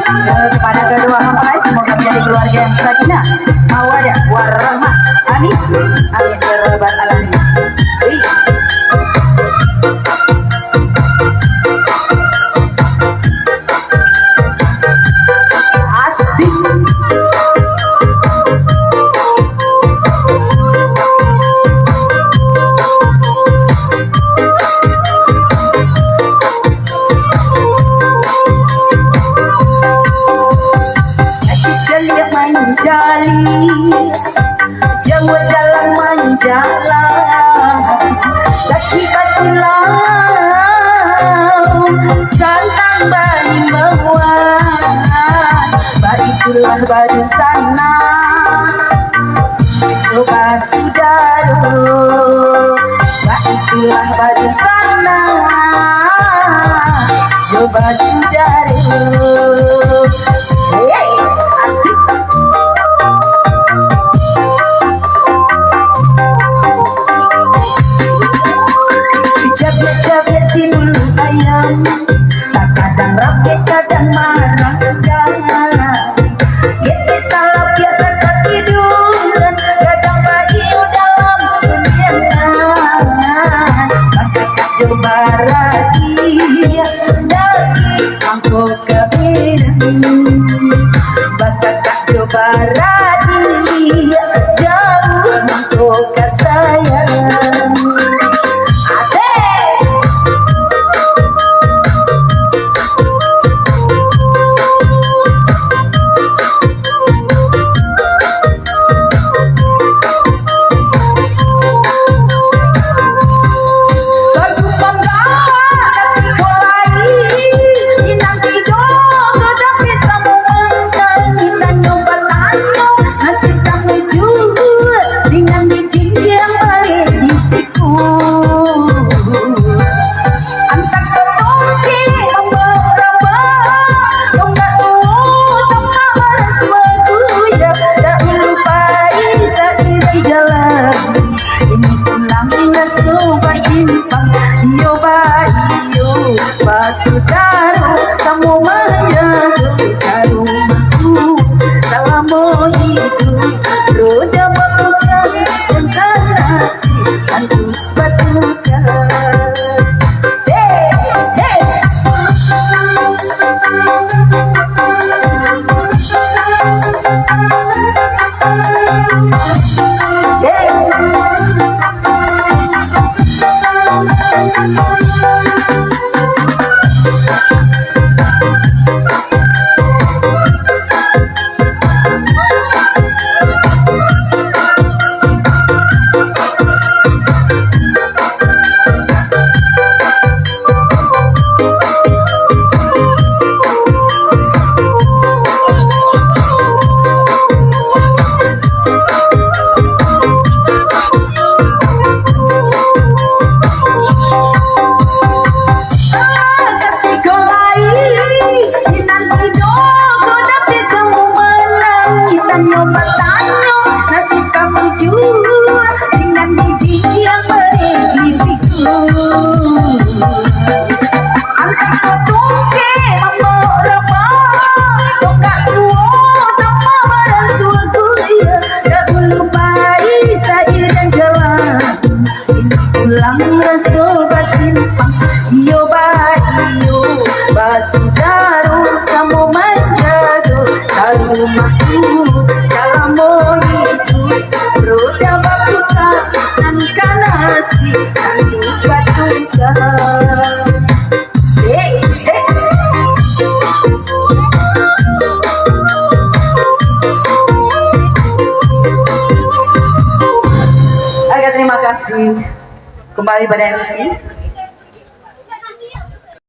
kepada kedua mempelai semoga menjadi keluarga yang sakinah, mawaddah warahmah. Amin. Amin ya rabbal alamin. Jauh jalan menjalan, kaki basilau, kantang bani memuat, baitulah baju sana, coba sudaru, baitulah baju sana, coba sudaru. Hey, asik. Cabai timbul ayam, tak kadang rakyat kadang marah jangan. Geti salah biasa ketiduran, kadang pagi dalam kenyangan. Maka tak coba rahasia dari mangkok kebirang. Maka tak coba rahasia jauh mangkok sayang. Saudara, kamu menjaga rumahku selama hidup. Roda batukan dan nasi hantu batukan. Hey, hey. Rumahku kalau hidup, roda batukan dan nasi hantu batukan. Hey, hey. Oke, terima kasih kembali pada MC.